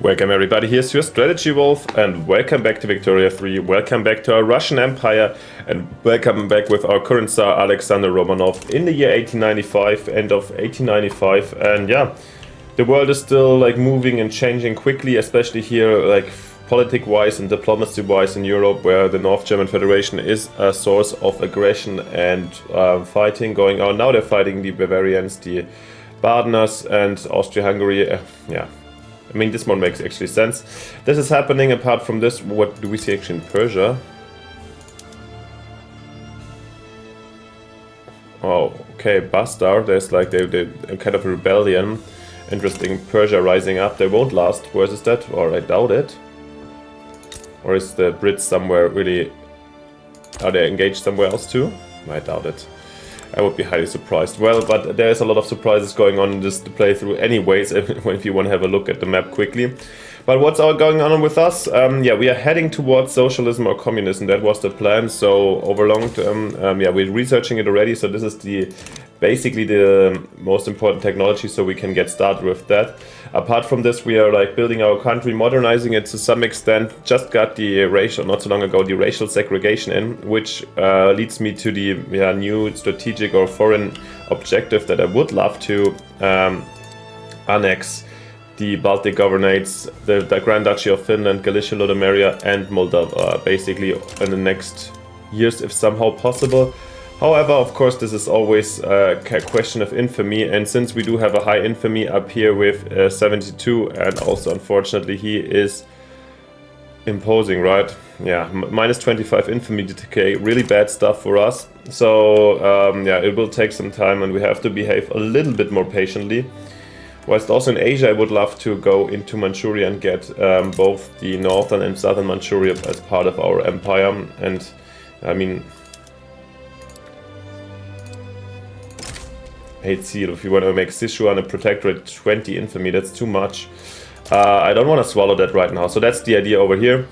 Welcome everybody, here's your Strategy Wolf and welcome back to Victoria 3, welcome back to our Russian Empire and welcome back with our current Tsar Alexander Romanov in the year 1895, end of 1895. And yeah, the world is still like moving and changing quickly, especially here like politic-wise and diplomacy-wise in Europe, where the North German Federation is a source of aggression and fighting going on. Now they're fighting the Bavarians, the Badeners and Austria-Hungary. Yeah. I mean, this one makes actually sense. This is happening. Apart from this, what do we see actually in Persia? Oh, okay, Bastar. There's like they kind of a rebellion. Interesting. Persia rising up. They won't last. Where is that? Or I doubt it. Or is the Brits somewhere really... Are they engaged somewhere else too? I doubt it. I would be highly surprised. Well, but there's a lot of surprises going on in this playthrough anyways, if you want to have a look at the map quickly. But what's going on with us? Yeah, we are heading towards socialism or communism. That was the plan. So over long term, yeah, we're researching it already. So this is basically the most important technology, so we can get started with that. Apart from this, we are like building our country, modernizing it to some extent. Just got the racial, not so long ago, the racial segregation in, which leads me to the new strategic or foreign objective that I would love to annex the Baltic Governorates, the Grand Duchy of Finland, Galicia, Lodomeria and Moldova, basically in the next years if somehow possible. However, of course, this is always a question of infamy, and since we do have a high infamy up here with 72, and also unfortunately he is imposing, right? Yeah, minus 25 infamy decay, really bad stuff for us. So yeah, it will take some time and we have to behave a little bit more patiently. Whilst also in Asia, I would love to go into Manchuria and get both the northern and southern Manchuria as part of our empire. And I mean, hate seal, if you want to make Sichuan a protectorate 20 infamy, that's too much. I don't want to swallow that right now, so that's the idea over here.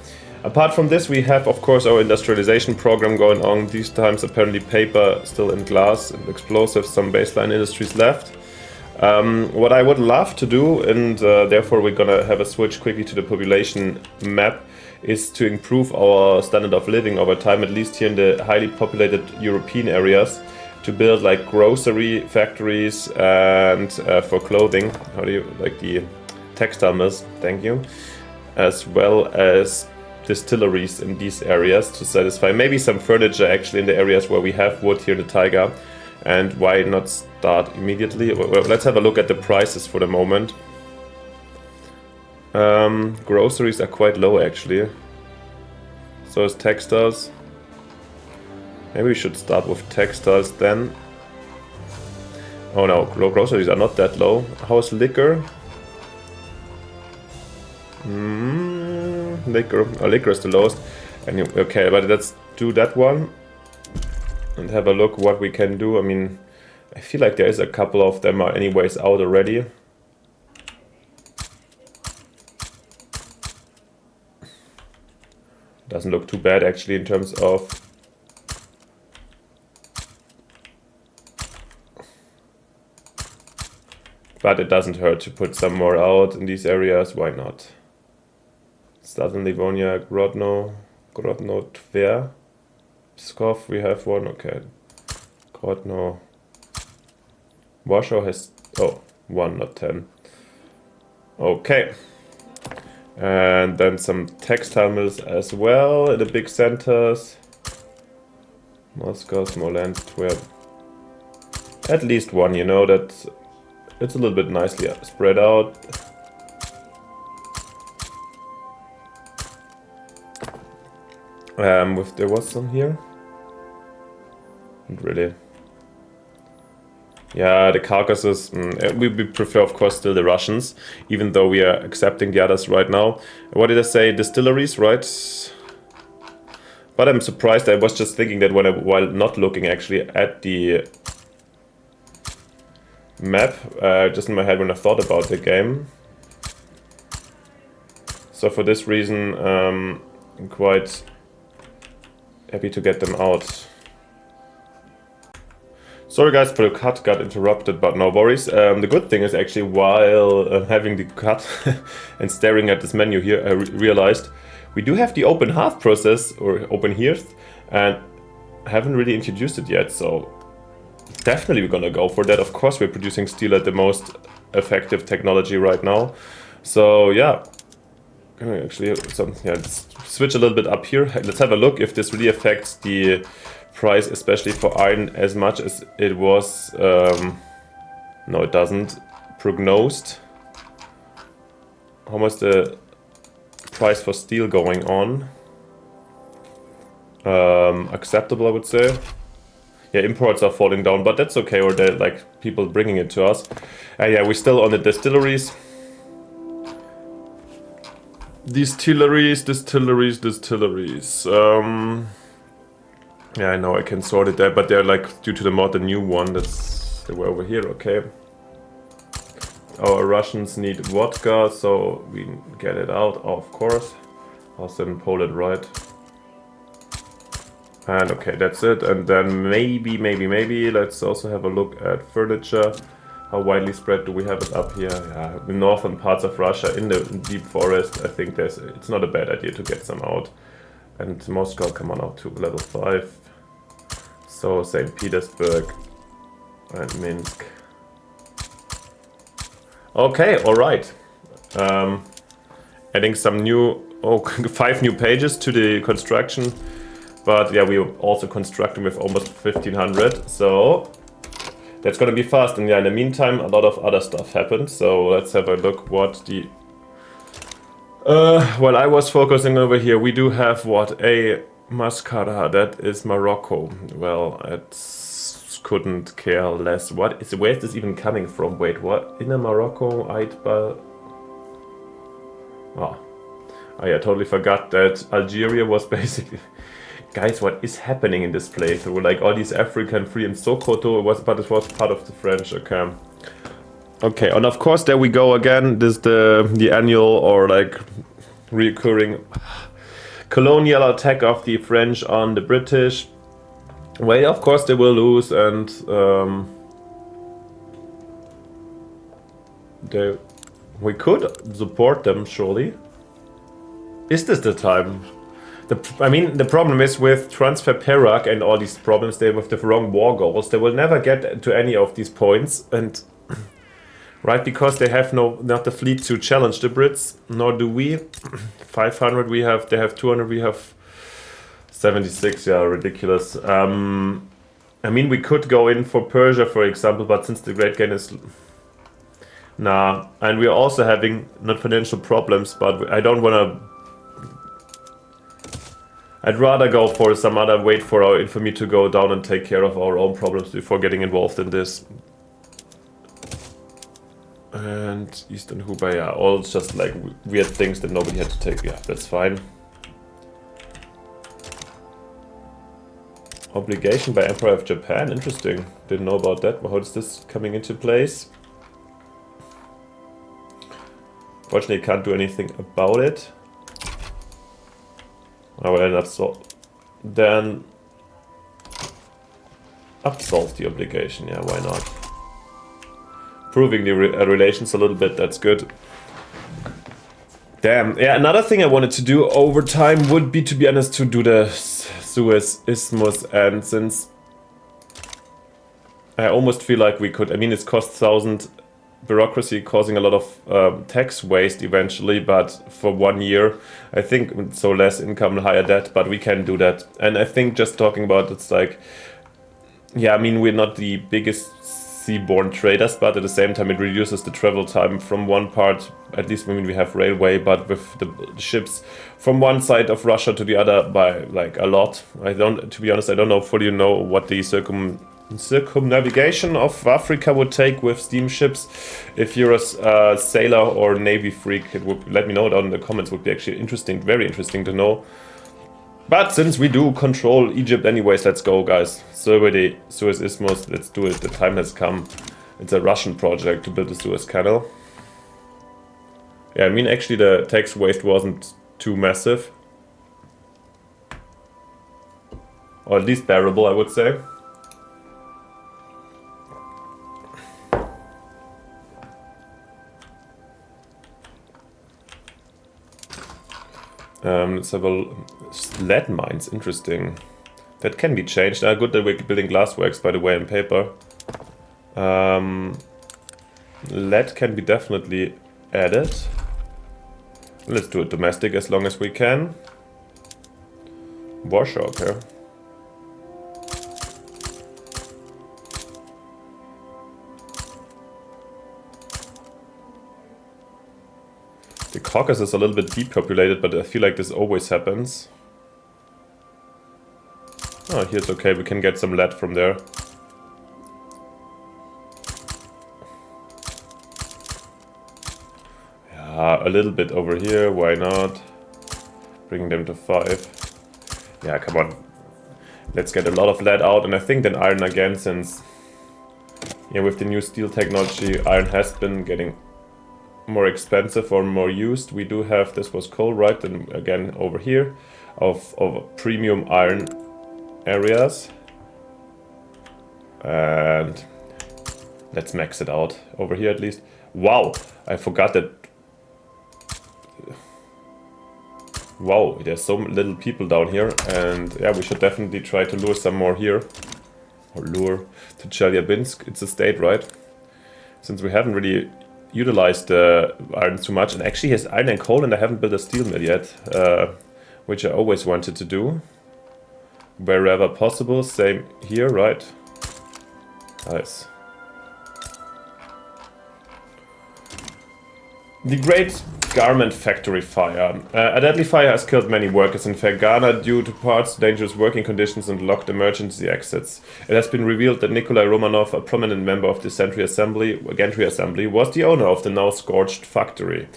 Apart from this, we have of course our industrialization program going on. These times apparently paper still in glass and explosives, some baseline industries left. What I would love to do, and therefore we're gonna have a switch quickly to the population map, is to improve our standard of living over time, at least here in the highly populated European areas, to build like grocery factories and for clothing, how do you like the textile mills, thank you, as well as distilleries in these areas to satisfy maybe some furniture actually in the areas where we have wood here in the taiga. And why not start immediately? Well, let's have a look at the prices for the moment. Groceries are quite low actually. So is textiles. Maybe we should start with textiles then. Oh no, groceries are not that low. How's liquor? Liquor. Oh, liquor is the lowest. Anyway, okay, but let's do that one. And have a look what we can do. I mean, I feel like there is a couple of them are anyways out already. Doesn't look too bad actually in terms of... But it doesn't hurt to put some more out in these areas, why not? Southern Livonia, Grodno, Tver. Pskov, we have one, okay. Grodno. Warsaw has, oh, 1, not 10. Okay. And then some textile mills as well in the big centers. Moscow, Smolensk, Tver. At least one, you know, that it's a little bit nicely spread out. There was some here. Not really. Yeah, the Caucasus. We prefer, of course, still the Russians, even though we are accepting the others right now. What did I say? Distilleries, right? But I'm surprised. I was just thinking that while not looking actually at the map, just in my head when I thought about the game. So for this reason, I'm quite happy to get them out. Sorry guys, but the cut got interrupted, but no worries. The good thing is actually while having the cut and staring at this menu here, I realized we do have the open hearth process, or open hearth, and haven't really introduced it yet, so definitely we're gonna go for that. Of course we're producing steel at the most effective technology right now. So yeah, actually let's switch a little bit up here. Let's have a look if this really affects the price, especially for iron, as much as it was, no it doesn't, prognosed. How much the price for steel going on? Acceptable, I would say. Yeah, imports are falling down, but that's okay, or they're like people bringing it to us. Yeah, we're still on the distilleries. Distilleries. Yeah, I know I can sort it there, but they're like, due to the mod, the new one, they were over here, okay. Our Russians need vodka, so we get it out, of course. Also in Poland, right? And okay, that's it. And then maybe, let's also have a look at furniture. How widely spread do we have it up here? Yeah, the northern parts of Russia, in the deep forest, I think it's not a bad idea to get some out. And Moscow, come on up to level 5. So St. Petersburg and Minsk. Okay, alright. Adding some new, 5 new pages to the construction. But yeah, we're also constructing with almost 1500, so that's gonna be fast. And yeah, in the meantime, a lot of other stuff happened. So let's have a look what the... While I was focusing over here, we do have what? A mascara, that is Morocco. Well, couldn't care less. Where is this even coming from? Wait, what? Inner Morocco, Aitba... Oh, I totally forgot that Algeria was basically... Guys, what is happening in this playthrough? Like all these African free and Sokoto, but it was part of the French, okay. Okay, and of course there we go again. This is the annual or like recurring colonial attack of the French on the British. Well, of course they will lose, and we could support them, surely. Is this the time? I mean, the problem is with Transfer Perak and all these problems, they with the wrong war goals, they will never get to any of these points, and right, because they have not the fleet to challenge the Brits, nor do we. 500 we have, they have 200, we have 76, yeah, ridiculous. I mean, we could go in for Persia, for example, but since the Great Gain is... Nah, and we're also having, not financial problems, but I don't wanna... I'd rather go for some other, wait for our infamy to go down and take care of our own problems before getting involved in this. And Eastern Hubei, yeah, all just like weird things that nobody had to take. Yeah, that's fine. Obligation by Emperor of Japan, interesting. Didn't know about that. How is this coming into place? Fortunately, can't do anything about it. I will end up then absolve the obligation. Yeah, why not? Proving the relations a little bit, that's good. Damn. Yeah, another thing I wanted to do over time would be, to be honest, to do the Suez Isthmus, and since I almost feel like we could, I mean, it's cost 1,000 bureaucracy, causing a lot of tax waste eventually, but for 1 year, I think, so less income, higher debt, but we can do that. And I think just talking about it's like, yeah, I mean, we're not the biggest seaborne traders, but at the same time it reduces the travel time from one part, at least, I mean, we have railway, but with the ships from one side of Russia to the other by like a lot. To be honest, I don't fully know what the circumnavigation of Africa would take with steamships. If you're a sailor or navy freak, it would let me know down in the comments. Would be actually interesting, very interesting to know. But since we do control Egypt anyways, let's go, guys. Survey the Suez Isthmus, let's do it. The time has come. It's a Russian project to build the Suez Canal. Yeah, I mean, actually the tax waste wasn't too massive. Or at least bearable, I would say. Let's have a lead mines, interesting. That can be changed. Good that we're building glassworks, by the way, on paper. Lead can be definitely added. Let's do it domestic as long as we can. Washer, okay. The Caucasus is a little bit depopulated, but I feel like this always happens. Oh, here it's okay, we can get some lead from there. Yeah, a little bit over here, why not? Bring them to 5. Yeah, come on. Let's get a lot of lead out, and I think then iron again, since... Yeah, with the new steel technology, iron has been getting more expensive or more used. We do have, this was coal, right? And again, over here, of premium iron areas. And let's max it out over here at least. Wow, I forgot that. Wow, there's so little people down here, and yeah, we should definitely try to lure some more here. Or lure to Chelyabinsk. It's a state, right? Since we haven't really utilized iron too much, and actually has iron and coal, and I haven't built a steel mill yet, which I always wanted to do. Wherever possible, same here, right? Nice. The Great Garment Factory Fire. A deadly fire has killed many workers in Fergana due to parts, dangerous working conditions and locked emergency exits. It has been revealed that Nikolai Romanov, a prominent member of the Gentry Assembly, was the owner of the now scorched factory.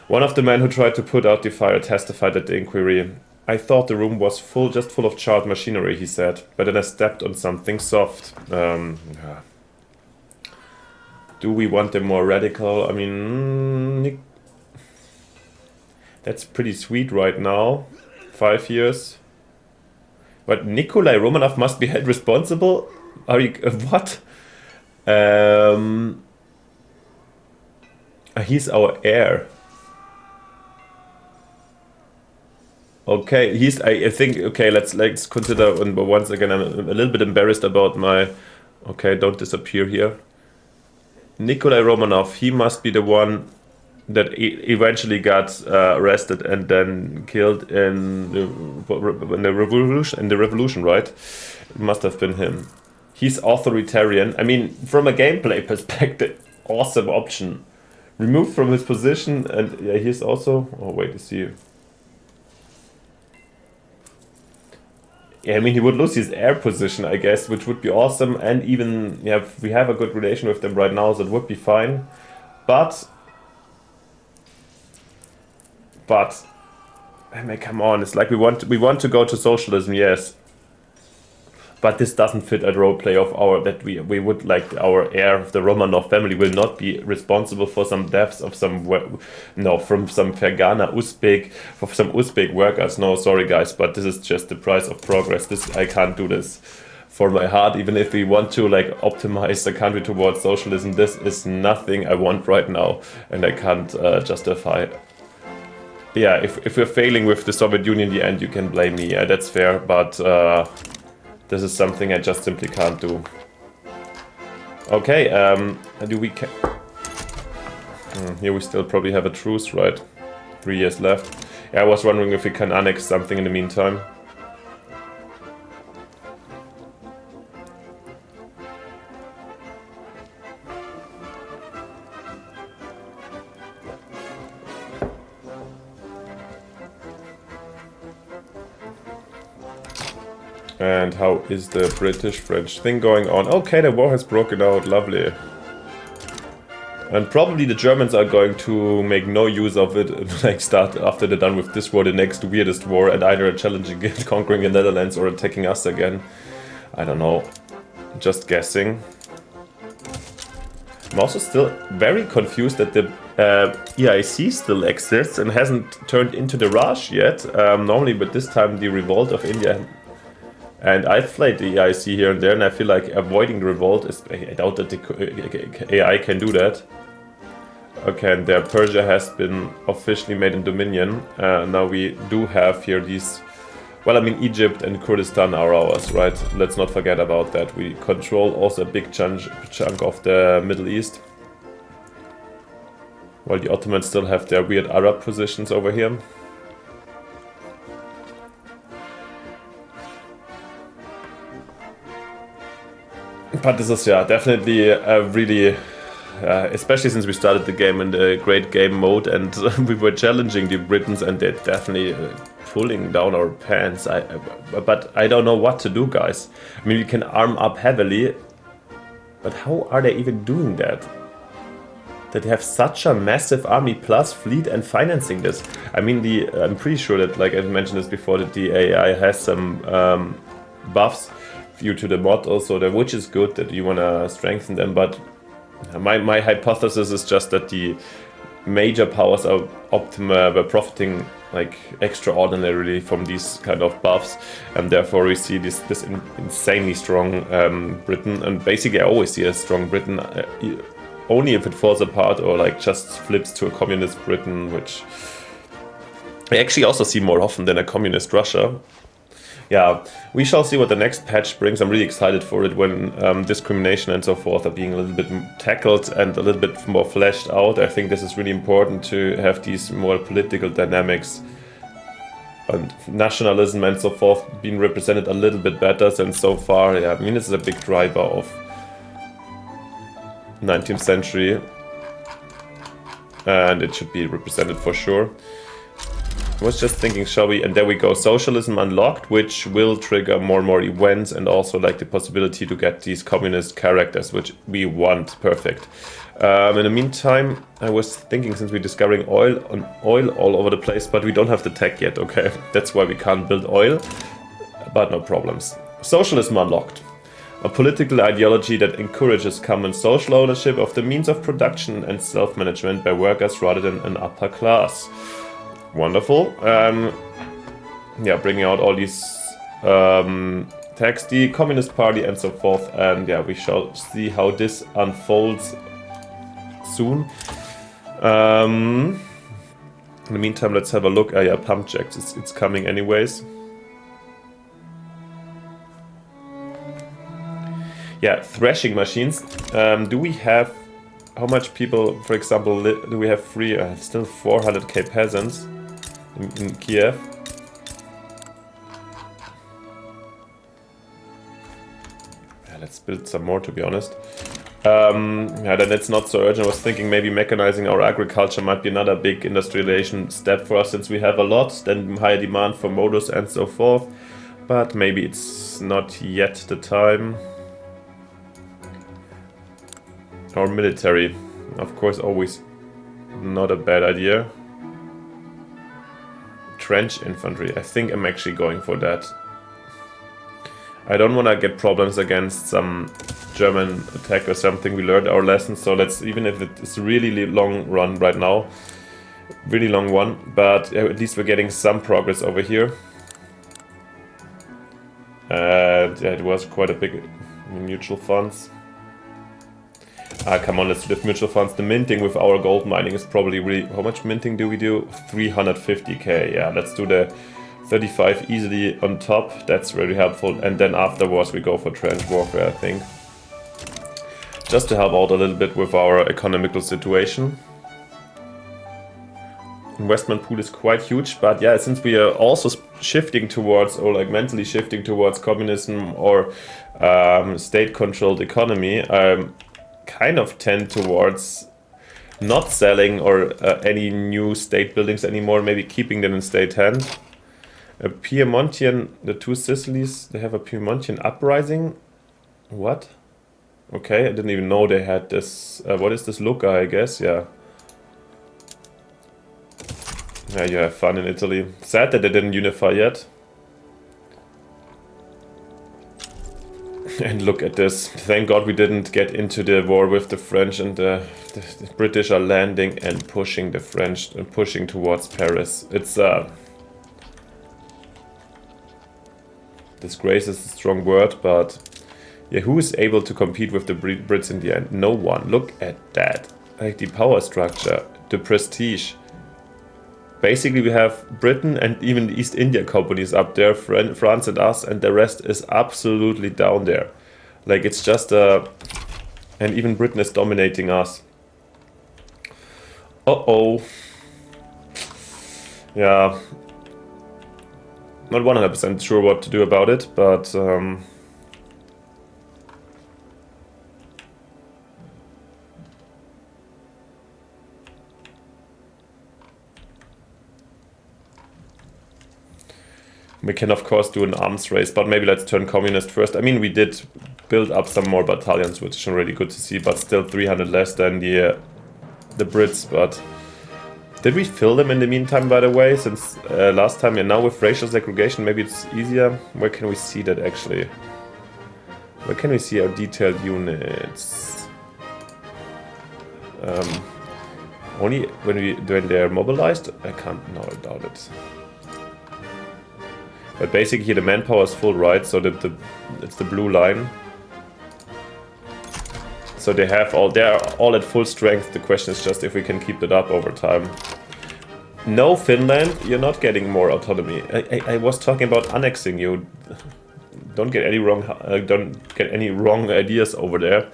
One of the men who tried to put out the fire testified at the inquiry. I thought the room was just full of charred machinery, he said, but then I stepped on something soft. Yeah. Do we want them more radical? I mean, that's pretty sweet right now. 5 years. But Nikolai Romanov must be held responsible? Are you... what? He's our heir. Okay, he's... I think... Okay, let's consider... Once again, I'm a little bit embarrassed about my... Okay, don't disappear here. Nikolai Romanov, he must be the one that eventually got arrested and then killed in the revolution, right? It must have been him. He's authoritarian. I mean, from a gameplay perspective, awesome option. Removed from his position, and yeah, he's also... Oh, wait, is he... Yeah, I mean, he would lose his air position, I guess, which would be awesome. And even, yeah, we have a good relation with them right now, so it would be fine. But, I mean, come on, it's like we want to go to socialism, yes. But this doesn't fit at roleplay of our, that we would like our heir of the Romanov family will not be responsible for some deaths of some, no, from some Fergana Uzbek, for some Uzbek workers. No, sorry guys, but this is just the price of progress. This, I can't do this for my heart, even if we want to like optimize the country towards socialism. This is nothing I want right now, and I can't justify. Yeah, if we're failing with the Soviet Union in the end, you can blame me. Yeah, that's fair, but this is something I just simply can't do. Okay, do we here we still probably have a truce, right? 3 years left. Yeah, I was wondering if we can annex something in the meantime. And how is the British-French thing going on? Okay, the war has broken out, lovely. And probably the Germans are going to make no use of it, like start after they're done with this war, the next weirdest war, and either challenging it, conquering the Netherlands or attacking us again. I don't know, just guessing. I'm also still very confused that the EIC still exists and hasn't turned into the Raj yet. Normally, but this time the revolt of India. And I've played the EIC here and there, and I feel like avoiding the revolt is... I doubt that the AI can do that. Okay, and there Persia has been officially made in Dominion. Now we do have here these... Well, I mean, Egypt and Kurdistan are ours, right? Let's not forget about that. We control also a big chunk of the Middle East. While the Ottomans still have their weird Arab positions over here. But this is, yeah, definitely a really... especially since we started the game in the great game mode and we were challenging the Britons and they're definitely pulling down our pants. But I don't know what to do, guys. I mean, we can arm up heavily, but how are they even doing that? That they have such a massive army plus fleet and financing this. I mean, I'm pretty sure that, like I mentioned this before, that the AI has some buffs due to the mod also, which is good that you want to strengthen them, but my hypothesis is just that the major powers are were profiting like extraordinarily from these kind of buffs, and therefore we see this insanely strong Britain. And basically I always see a strong Britain only if it falls apart or like just flips to a communist Britain, which I actually also see more often than a communist Russia. Yeah, we shall see what the next patch brings. I'm really excited for it when discrimination and so forth are being a little bit tackled and a little bit more fleshed out. I think this is really important to have these more political dynamics and nationalism and so forth being represented a little bit better than so far. Yeah, I mean, this is a big driver of 19th century and it should be represented for sure. I was just thinking, shall we, and there we go, socialism unlocked, which will trigger more and more events and also like the possibility to get these communist characters, which we want. Perfect. In the meantime, I was thinking, since we're discovering oil all over the place, but we don't have the tech yet, okay? That's why we can't build oil, but no problems. Socialism unlocked. A political ideology that encourages common social ownership of the means of production and self-management by workers rather than an upper class. Wonderful. Yeah, bringing out all these texts, the Communist Party and so forth, and yeah, we shall see how this unfolds soon. In the meantime, let's have a look. Yeah, pump jacks, it's coming anyways. Yeah, threshing machines. Do we have, how much people, for example, do we have free, still 400k peasants in Kiev? Yeah, let's build some more, to be honest. Yeah, then it's not so urgent. I was thinking maybe mechanizing our agriculture might be another big industrialization step for us, since we have a lot, then higher demand for motors and so forth. But maybe it's not yet the time. Our military, of course, always not a bad idea. Trench infantry, I think I'm actually going for that. I don't want to get problems against some German attack or something. We learned our lesson, so let's, even if it's a really long run right now, really long one, but at least we're getting some progress over here. And yeah, it was quite a big mutual funds. Come on, let's do the mutual funds. The minting with our gold mining is probably really... How much minting do we do? 350k. Yeah, let's do the 35 easily on top. That's very helpful. And then afterwards we go for trench warfare, I think. Just to help out a little bit with our economical situation. Investment pool is quite huge, but yeah, since we are also shifting towards, or like mentally shifting towards communism or state-controlled economy, kind of tend towards not selling or any new state buildings anymore, maybe keeping them in state hand. A Piemontian, the two Sicilies, they have a Piemontian uprising. What? Okay, I didn't even know they had this. What is this, Lucca, I guess? Yeah. Yeah, you have fun in Italy. Sad that they didn't unify yet. And look at this. Thank God we didn't get into the war with the French, and the British are landing and pushing the French and pushing towards Paris. It's disgrace is a strong word, but yeah, who is able to compete with the Brits in the end? No one. Look at that. like the power structure, the prestige. Basically, we have Britain and even the East India companies up there, France and us, and the rest is absolutely down there. Like, it's just and even Britain is dominating us. Uh-oh. Yeah. Not 100% sure what to do about it, but we can of course do an arms race, but maybe let's turn communist first. I mean, we did build up some more battalions, which is already good to see, but still 300 less than the Brits. But did we fill them in the meantime, by the way, since last time? And now with racial segregation, maybe it's easier. Where can we see that actually? Where can we see our detailed units? Only when they're mobilized? I can't, no, I doubt it. But basically the manpower is full, right? So that it's the blue line. So they're all at full strength. The question is just if we can keep it up over time. No, Finland, you're not getting more autonomy. I was talking about annexing you. Don't get any wrong ideas over there.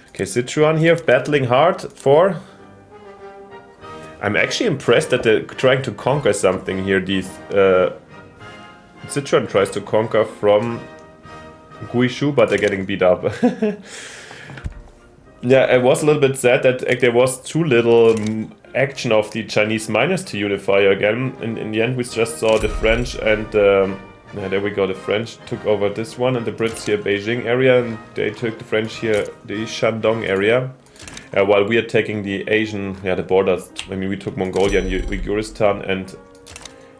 Okay, Sichuan here battling hard for. I'm actually impressed that they're trying to conquer something here. These Sichuan tries to conquer from Guizhou, but they're getting beat up. Yeah, I was a little bit sad that there was too little action of the Chinese miners to unify again. In the end, we just saw the French and yeah, there we go. The French took over this one, and the Brits here Beijing area, and they took the French here the Shandong area. While we are taking the Asian, the borders. I mean, we took Mongolia and Uiguristan, and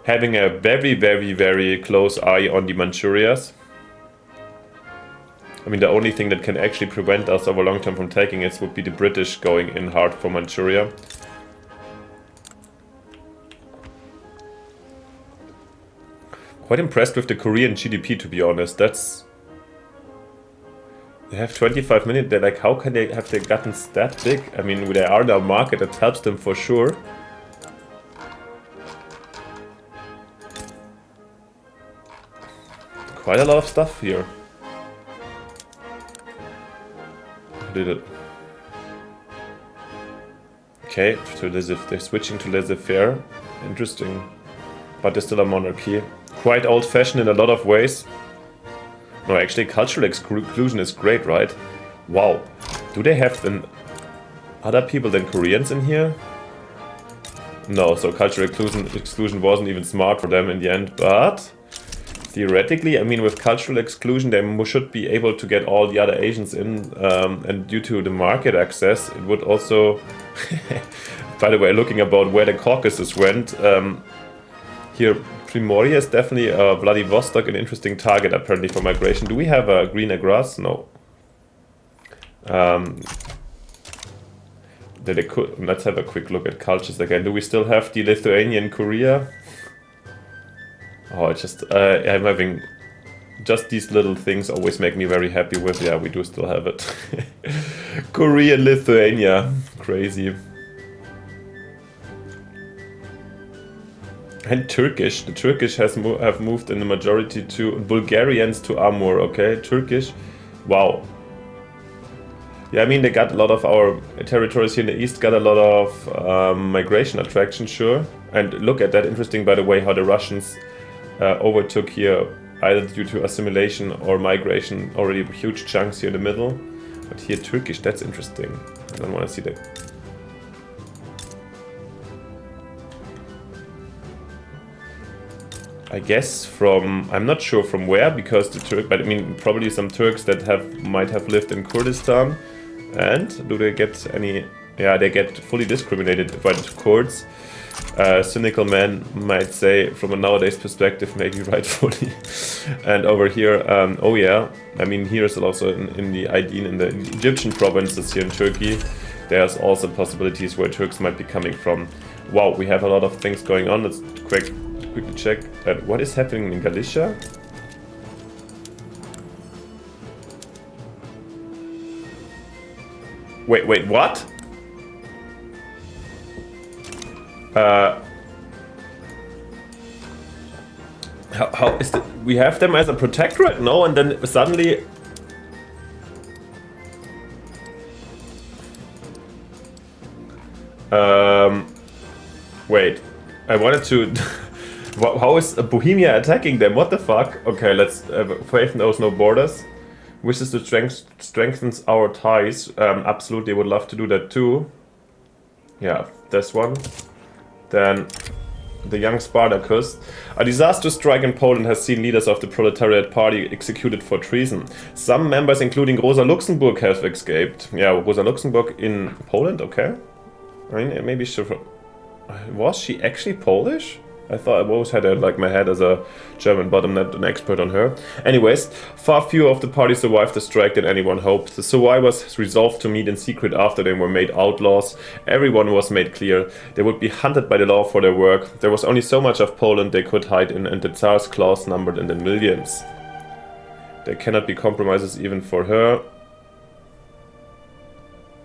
having a very, very, very close eye on the Manchurias. I mean, the only thing that can actually prevent us over long term from taking it would be the British going in hard for Manchuria. Quite impressed with the Korean GDP, to be honest. They have 25 minutes. They're like, how can they have they gotten that big? I mean, they are now market that helps them for sure. Quite a lot of stuff here. Did it? Okay, so they're switching to laissez-faire. Interesting. But they're still a monarchy. Quite old-fashioned in a lot of ways. No, actually, cultural exclusion is great, right? Wow. Do they have other people than Koreans in here? No, so cultural exclusion wasn't even smart for them in the end, but theoretically, I mean, with cultural exclusion, they should be able to get all the other Asians in, and due to the market access, it would also... By the way, looking about where the Caucasus went, here, Primoria is definitely Vladivostok, an interesting target apparently for migration. Do we have a greener grass? No. Let's have a quick look at cultures again. Do we still have the Lithuanian Korea? Oh, I'm having... Just these little things always make me very happy with. Yeah, we do still have it. Korean Lithuania. Crazy. And Turkish. The Turkish have moved in the majority to... Bulgarians to Amur, okay? Turkish. Wow. Yeah, I mean, they got a lot of our territories here in the east, got a lot of migration attraction, sure. And look at that, interesting, by the way, how the Russians overtook here, either due to assimilation or migration, already huge chunks here in the middle. But here, Turkish, that's interesting. I don't want to see that. I guess from, I'm not sure from where, because but I mean, probably some Turks that might have lived in Kurdistan. And do they get any? Yeah, they get fully discriminated by the Kurds. Cynical man might say, from a nowadays perspective, maybe rightfully. And over here, oh yeah, I mean, here's also in the Aydin, in the Egyptian provinces here in Turkey, there's also possibilities where Turks might be coming from. Wow, we have a lot of things going on. Let's quickly check. What is happening in Galicia? Wait, what? How is it? We have them as a protectorate? No, and then suddenly... Wait. I wanted to... How is Bohemia attacking them? What the fuck? Okay, let's... Faith knows no borders. Wishes to strengthen our ties. Absolutely, would love to do that too. Yeah, this one. Then... The young Spartacus. A disastrous strike in Poland has seen leaders of the proletariat party executed for treason. Some members, including Rosa Luxemburg, have escaped. Yeah, Rosa Luxemburg in Poland? Okay. I mean, maybe she... Was she actually Polish? I thought I always had like my head as a German, but I'm not an expert on her. Anyways, far fewer of the party survived the strike than anyone hoped. The survivors resolved to meet in secret after they were made outlaws. Everyone was made clear they would be hunted by the law for their work. There was only so much of Poland they could hide in, and the Tsar's claws numbered in the millions. There cannot be compromises even for her.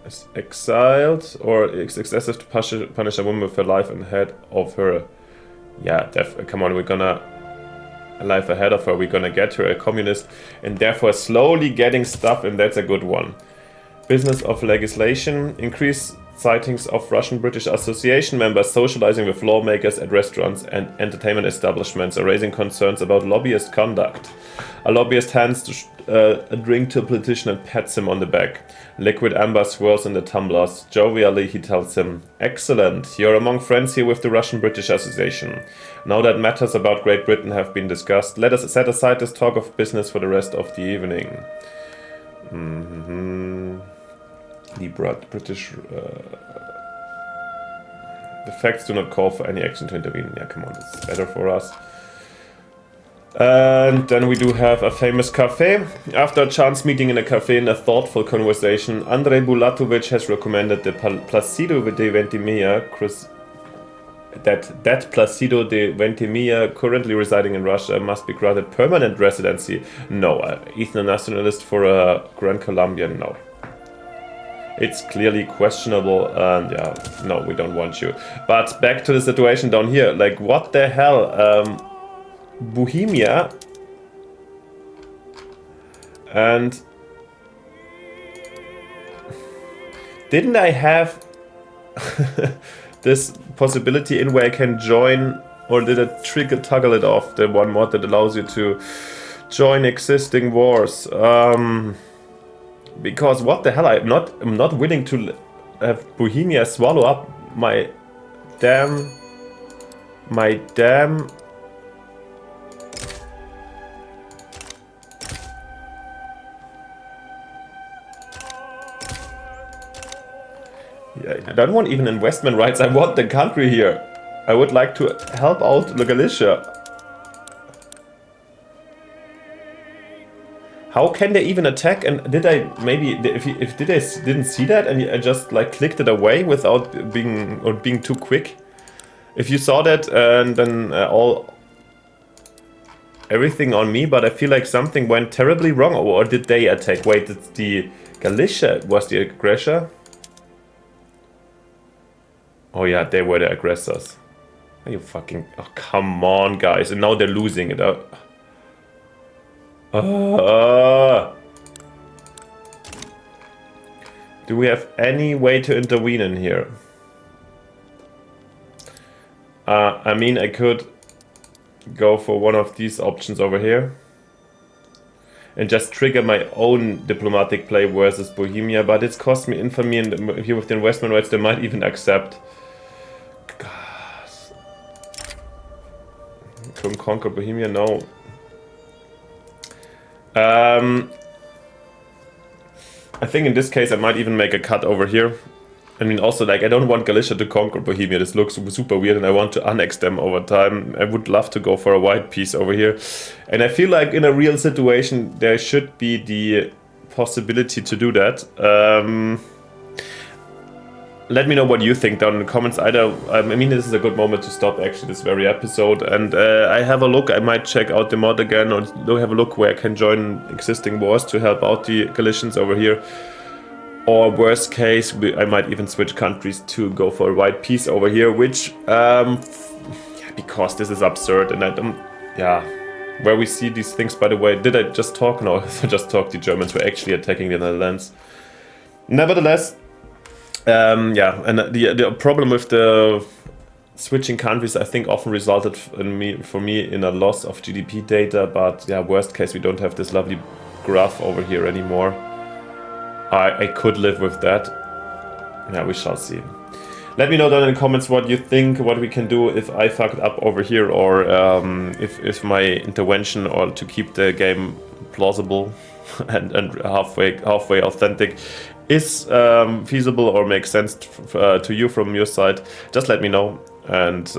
Is exiled, or it's excessive to punish a woman with her life ahead of her. Yeah, come on, we're gonna... A life ahead of her, we're gonna get her a communist, and therefore slowly getting stuff, and that's a good one. Business of legislation, increase sightings of Russian-British Association members socializing with lawmakers at restaurants and entertainment establishments are raising concerns about lobbyist conduct. A lobbyist hands a drink to a politician and pats him on the back. Liquid amber swirls in the tumblers. Jovially he tells him, "Excellent, you're among friends here with the Russian-British Association. Now that matters about Great Britain have been discussed, let us set aside this talk of business for the rest of the evening." The British... the facts do not call for any action to intervene. Yeah, come on, this is better for us. And then we do have a famous cafe. After a chance meeting in a cafe and a thoughtful conversation, Andrei Bulatovic has recommended the Placido de Ventimiglia, that Placido de Ventimiglia, currently residing in Russia, must be granted permanent residency. No, ethno-nationalist for a Grand Colombian, no. It's clearly questionable, and yeah, no, we don't want you. But back to the situation down here, like, what the hell? Bohemia and didn't I have this possibility in where I can join, or did I toggle it off, the one mod that allows you to join existing wars? Because what the hell, I'm not willing to have Bohemia swallow up my damn Yeah, I don't want even investment rights, I want the country here. I would like to help out Galicia. How can they even attack? And did I maybe, did I didn't see that and I just like clicked it away without being too quick? If you saw that, and then everything on me, but I feel like something went terribly wrong, or did they attack? Wait, it's the Galicia was the aggressor? Oh yeah, they were the aggressors. Are you fucking... Oh, come on, guys. And now they're losing it. Do we have any way to intervene in here? I mean, I could go for one of these options over here and just trigger my own diplomatic play versus Bohemia, but it's cost me infamy, and here with the investment rights they might even accept. God. Couldn't conquer Bohemia, no. I think in this case I might even make a cut over here. I mean, also, like, I don't want Galicia to conquer Bohemia. This looks super weird, and I want to annex them over time. I would love to go for a white piece over here. And I feel like in a real situation, there should be the possibility to do that. Let me know what you think down in the comments. Either, I mean, this is a good moment to stop, actually, this very episode. And I have a look. I might check out the mod again, or have a look where I can join existing wars to help out the Galicians over here. Or worst case, I might even switch countries to go for a white peace over here, which, because this is absurd, and I don't, where we see these things, by the way, did I just talk? No, I just talked, the Germans were actually attacking the Netherlands. Nevertheless, and the problem with the switching countries, I think, often resulted for me in a loss of GDP data, but yeah, worst case, we don't have this lovely graph over here anymore. I could live with that. Yeah, we shall see. Let me know down in the comments what you think, what we can do if I fucked up over here, or if my intervention or to keep the game plausible and halfway authentic is feasible or makes sense to you from your side. Just let me know. And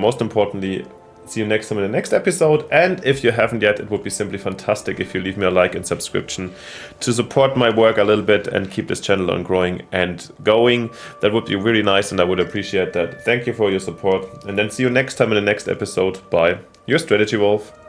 most importantly, see you next time in the next episode. And if you haven't yet, it would be simply fantastic if you leave me a like and subscription to support my work a little bit and keep this channel on growing and going. That would be really nice, and I would appreciate that. Thank you for your support, and then see you next time in the next episode. Bye. Your Strategy Wolf.